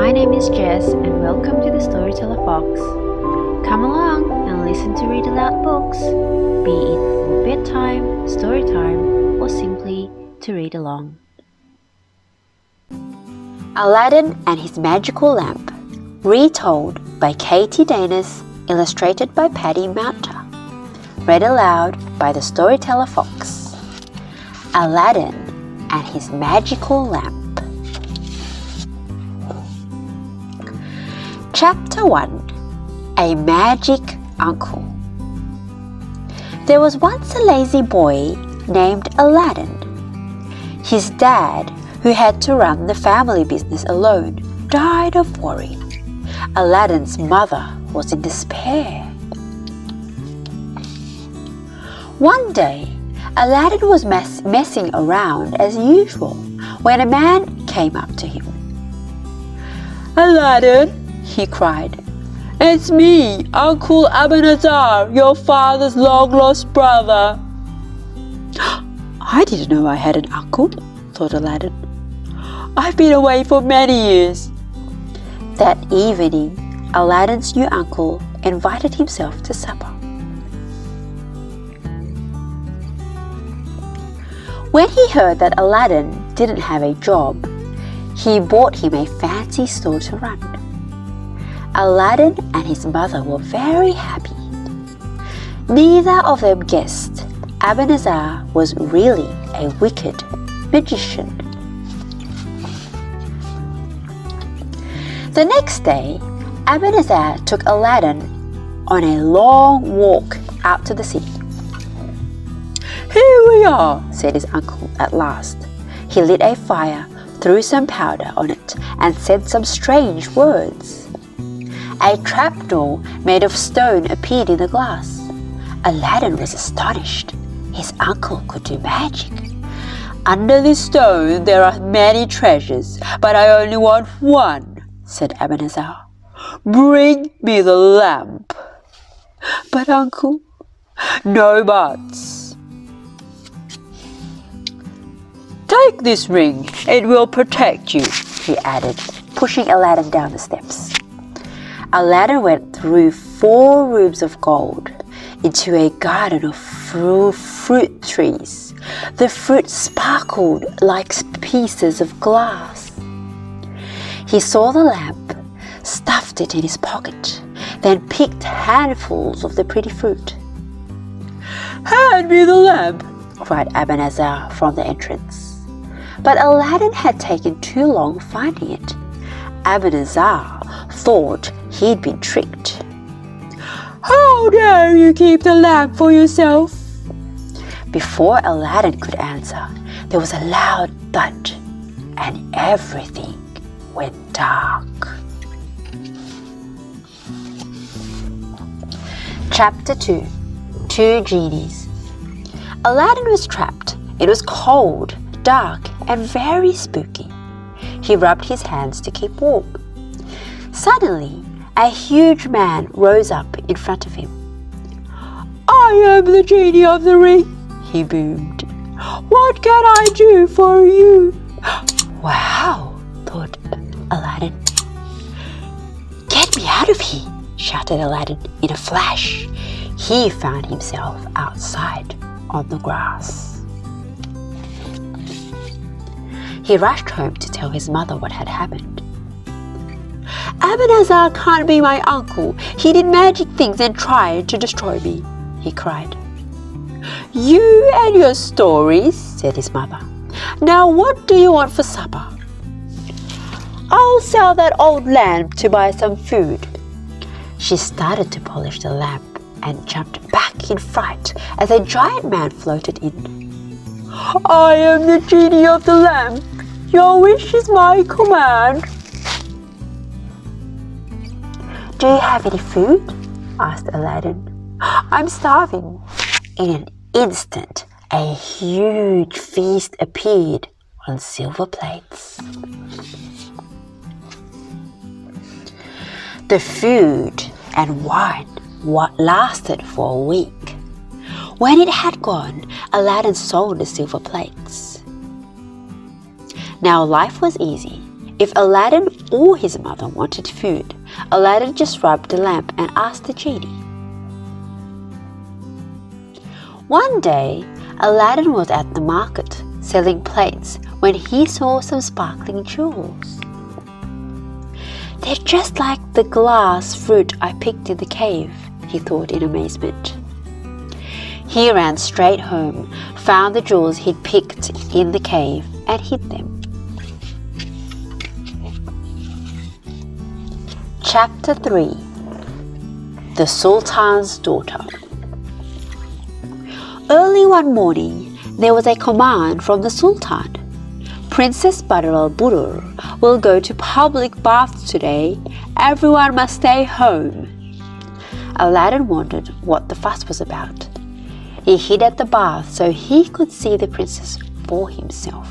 My name is Jess and welcome to the Storyteller Fox. Come along and listen to read aloud books, be it for bedtime, story time, or simply to read along. Aladdin and His Magical Lamp, retold by Katie Danis, illustrated by Paddy Mounter, read aloud by the Storyteller Fox. Aladdin and His Magical Lamp. Chapter 1. A Magic Uncle. There was once a lazy boy named Aladdin. His dad, who had to run the family business alone, died of worry. Aladdin's mother was in despair. One day, Aladdin was messing around as usual when a man came up to him. "Aladdin," he cried, "it's me, Uncle Ebenezer, your father's long-lost brother." I didn't know I had an uncle, thought Aladdin. "I've been away for many years." That evening, Aladdin's new uncle invited himself to supper. When he heard that Aladdin didn't have a job, he bought him a fancy store to run. Aladdin and his mother were very happy. Neither of them guessed Ebenezer was really a wicked magician. The next day, Ebenezer took Aladdin on a long walk out to the sea. "Here we are," said his uncle at last. He lit a fire, threw some powder on it, and said some strange words. A trapdoor made of stone appeared in the glass. Aladdin was astonished. His uncle could do magic. "Under this stone there are many treasures, but I only want one," said Ebenezer. "Bring me the lamp." "But uncle..." "No buts. Take this ring, it will protect you," he added, pushing Aladdin down the steps. Aladdin went through 4 rooms of gold into a garden of fruit trees. The fruit sparkled like pieces of glass. He saw the lamp, stuffed it in his pocket, then picked handfuls of the pretty fruit. "Hand me the lamp," cried Ebenezer from the entrance. But Aladdin had taken too long finding it. Ebenezer thought he'd been tricked. "How dare you keep the lamp for yourself?" Before Aladdin could answer, there was a loud thud, and everything went dark. Chapter 2. 2 Genies. Aladdin was trapped. It was cold, dark, and very spooky. He rubbed his hands to keep warm. Suddenly, a huge man rose up in front of him. "I am the genie of the ring," he boomed. "What can I do for you?" "Wow," thought Aladdin. "Get me out of here," shouted Aladdin in a flash. He found himself outside on the grass. He rushed home to tell his mother what had happened. "Ebenezer can't be my uncle. He did magic things and tried to destroy me," he cried. "You and your stories," said his mother. "Now what do you want for supper?" "I'll sell that old lamp to buy some food." She started to polish the lamp and jumped back in fright as a giant man floated in. "I am the genie of the lamp. Your wish is my command." "Do you have any food?" asked Aladdin. "I'm starving." In an instant, a huge feast appeared on silver plates. The food and wine lasted for a week. When it had gone, Aladdin sold the silver plates. Now life was easy. If Aladdin or his mother wanted food, Aladdin just rubbed the lamp and asked the genie. One day, Aladdin was at the market selling plates when he saw some sparkling jewels. "They're just like the glass fruit I picked in the cave," he thought in amazement. He ran straight home, found the jewels he'd picked in the cave, and hid them. Chapter 3. The Sultan's Daughter. Early one morning, there was a command from the Sultan. "Princess Badr al-Budur will go to public baths today. Everyone must stay home." Aladdin wondered what the fuss was about. He hid at the bath so he could see the princess for himself.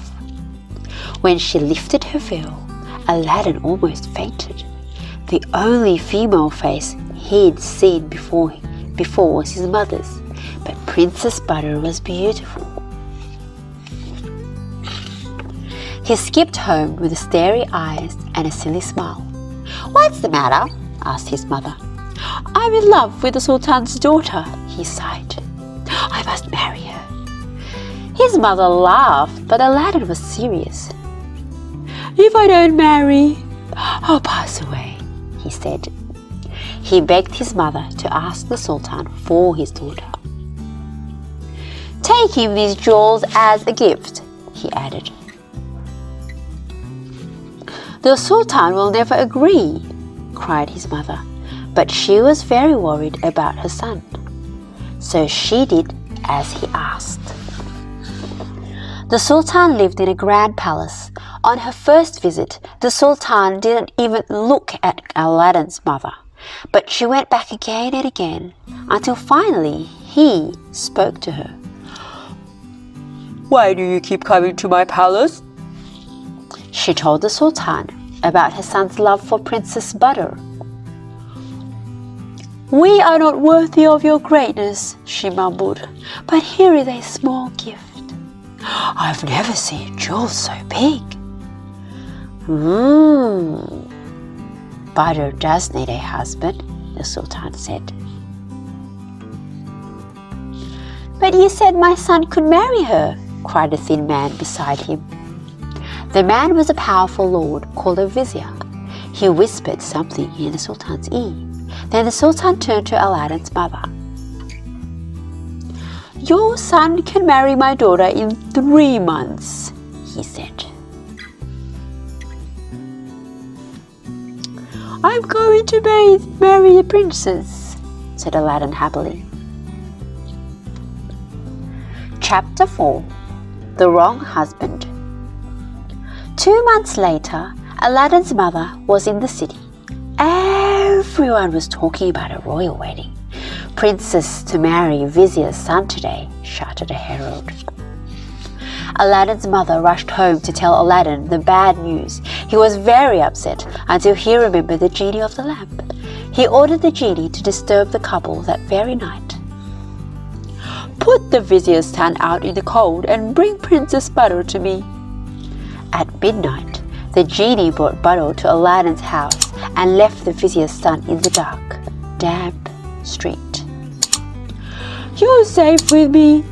When she lifted her veil, Aladdin almost fainted. The only female face he'd seen before was his mother's, but Princess Badr was beautiful. He skipped home with starry eyes and a silly smile. "What's the matter?" asked his mother. "I'm in love with the Sultan's daughter," he sighed. "I must marry her." His mother laughed, but Aladdin was serious. "If I don't marry, I'll pass away," he said. He begged his mother to ask the Sultan for his daughter. "Take him these jewels as a gift," he added. "The Sultan will never agree," cried his mother, but she was very worried about her son. So she did as he asked. The Sultan lived in a grand palace. On her first visit, the Sultan didn't even look at Aladdin's mother, but she went back again and again, until finally he spoke to her. "Why do you keep coming to my palace?" She told the Sultan about her son's love for Princess Badr. "We are not worthy of your greatness," she mumbled, "but here is a small gift." "I've never seen jewels so big." "Badr does need a husband," the Sultan said. "But you said my son could marry her," cried a thin man beside him. The man was a powerful lord called a vizier. He whispered something in the Sultan's ear. Then the Sultan turned to Aladdin's mother. "Your son can marry my daughter in 3 months," he said. "I'm going to marry the princess," said Aladdin happily. Chapter 4. The Wrong Husband. 2 months later, Aladdin's mother was in the city. Everyone was talking about a royal wedding. "Princess to marry vizier's son today," shouted a herald. Aladdin's mother rushed home to tell Aladdin the bad news. He was very upset until he remembered the genie of the lamp. He ordered the genie to disturb the couple that very night. "Put the vizier's son out in the cold and bring Princess Badr to me." At midnight, the genie brought Badr to Aladdin's house and left the vizier's son in the dark, damp street. "You're safe with me,"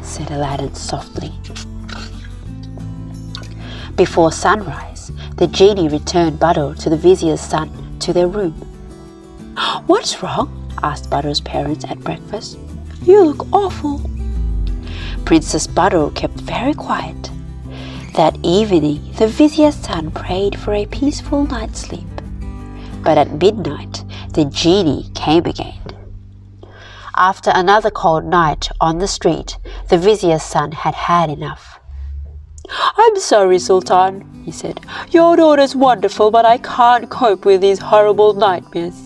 said Aladdin softly. Before sunrise, the genie returned Badr to the vizier's son to their room. "What's wrong?" asked Badr's parents at breakfast. "You look awful." Princess Badr kept very quiet. That evening, the vizier's son prayed for a peaceful night's sleep. But at midnight, the genie came again. After another cold night on the street, the vizier's son had had enough. "I'm sorry, Sultan," he said. "Your daughter's wonderful, but I can't cope with these horrible nightmares."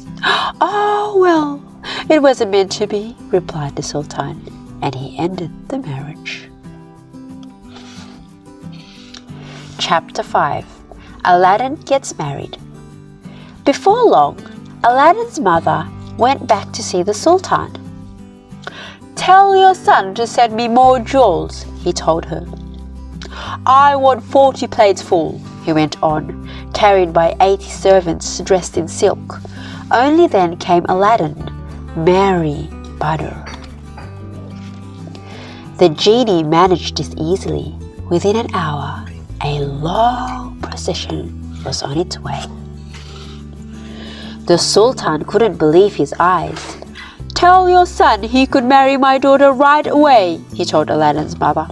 "Oh, well, it wasn't meant to be," replied the Sultan, and he ended the marriage. Chapter 5. Aladdin Gets Married. Before long, Aladdin's mother went back to see the Sultan. "Tell your son to send me more jewels," he told her. "I want 40 plates full," he went on. carried by 80 servants dressed in silk. Only then came Aladdin, merry Badr. The genie managed this easily. Within an hour, a long procession was on its way. The Sultan couldn't believe his eyes. "Tell your son he could marry my daughter right away," he told Aladdin's mother.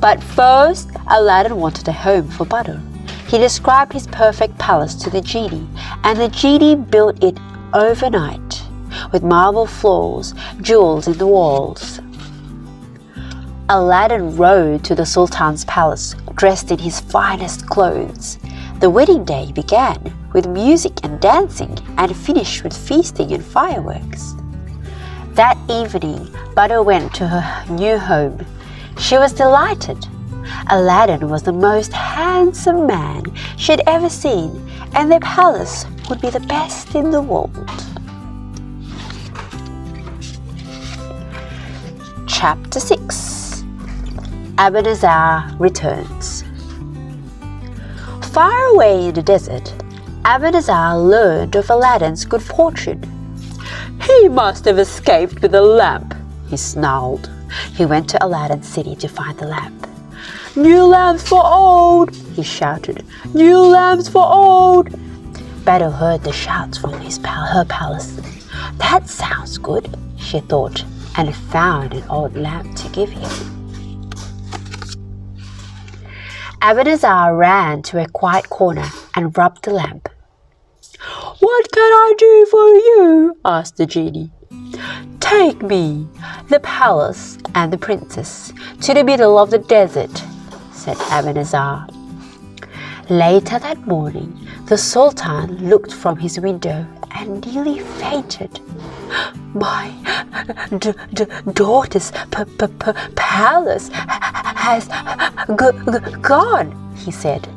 But first, Aladdin wanted a home for Badr. He described his perfect palace to the genie, and the genie built it overnight, with marble floors, jewels in the walls. Aladdin rode to the Sultan's palace, dressed in his finest clothes. The wedding day began with music and dancing, and finished with feasting and fireworks. That evening, Badr went to her new home. She was delighted. Aladdin was the most handsome man she had ever seen, and their palace would be the best in the world. Chapter 6. Ebenezer returns. Far away in the desert, Ebenezer learned of Aladdin's good fortune. "He must have escaped with a lamp," he snarled. He went to Aladdin's city to find the lamp. "New lamps for old," he shouted. "New lamps for old." Badr heard the shouts from her palace. That sounds good, she thought, and found an old lamp to give him. Ebenezer ran to a quiet corner and rubbed the lamp. "What can I do for you?" asked the genie. "Take me, the palace and the princess, to the middle of the desert," said Ebenezer. Later that morning, the Sultan looked from his window and nearly fainted. "My daughter's palace has gone," he said.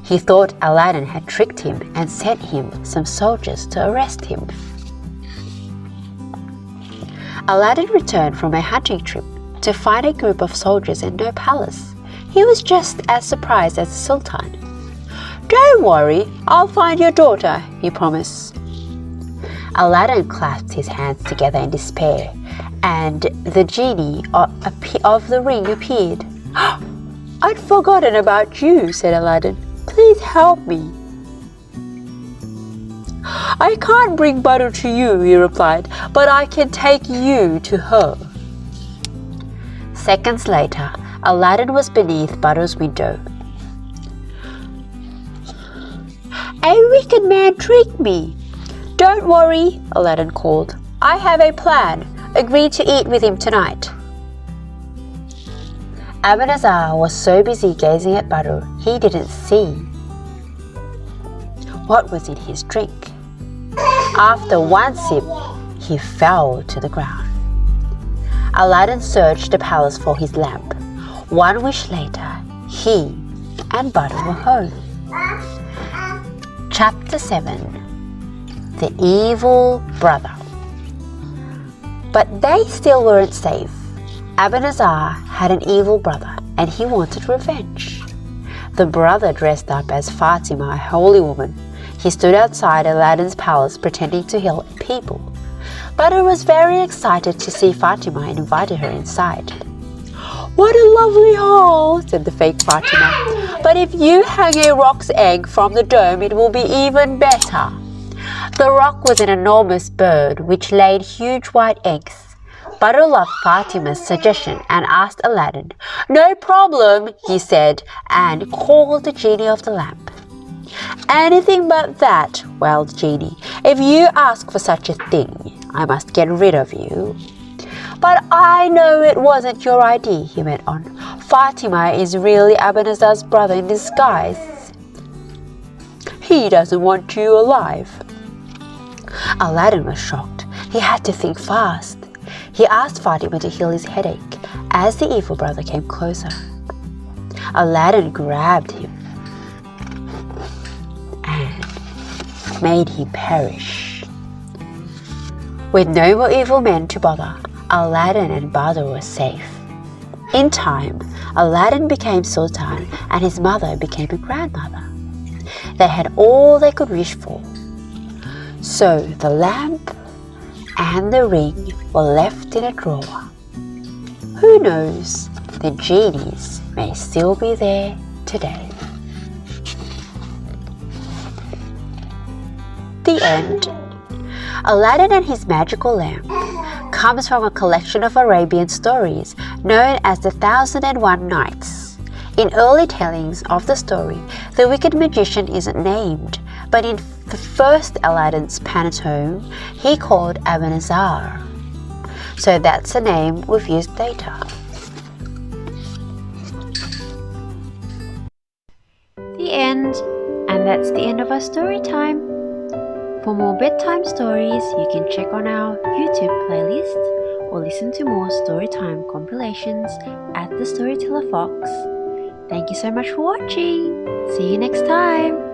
He thought Aladdin had tricked him and sent him some soldiers to arrest him. Aladdin returned from a hunting trip to find a group of soldiers and no palace. He was just as surprised as the Sultan. "Don't worry, I'll find your daughter," he promised. Aladdin clasped his hands together in despair, and the genie of the ring appeared. "I'd forgotten about you," said Aladdin. "Please help me." "I can't bring Badr to you," he replied, "but I can take you to her." Seconds later, Aladdin was beneath Badr's window. "A wicked man tricked me." "Don't worry," Aladdin called. "I have a plan. Agree to eat with him tonight." Ebenezer was so busy gazing at Badr, he didn't see what was in his drink. After one sip, he fell to the ground. Aladdin searched the palace for his lamp. One wish later, he and Badr were home. Chapter 7. The Evil Brother. But they still weren't safe. Ebenezer had an evil brother, and he wanted revenge. The brother dressed up as Fatima, a holy woman. He stood outside Aladdin's palace pretending to heal people. Badr was very excited to see Fatima and invited her inside. "What a lovely hall," said the fake Fatima. "But if you hang a roc's egg from the dome, it will be even better." The rock was an enormous bird which laid huge white eggs. Badr loved Fatima's suggestion and asked Aladdin. "No problem," he said, and called the genie of the lamp. "Anything but that," wailed the genie. "If you ask for such a thing, I must get rid of you." "But I know it wasn't your idea," he went on. "Fatima is really Ebenezer's brother in disguise. He doesn't want you alive." Aladdin was shocked. He had to think fast. He asked Fatima to heal his headache as the evil brother came closer. Aladdin grabbed him and made him perish. With no more evil men to bother, Aladdin and Badr were safe. In time, Aladdin became Sultan and his mother became a grandmother. they had all they could wish for. So the lamp and the ring were left in a drawer. Who knows, the genies may still be there today. The end. Aladdin and his magical lamp comes from a collection of Arabian stories known as the 1001 Nights. In early tellings of the story, the wicked magician isn't named, but in the first Aladdin's panettone, he called Abanazar. So that's a name we've used later. The end. And that's the end of our story time. For more bedtime stories, you can check on our YouTube playlist or listen to more storytime compilations at the Storyteller Fox. Thank you so much for watching. See you next time.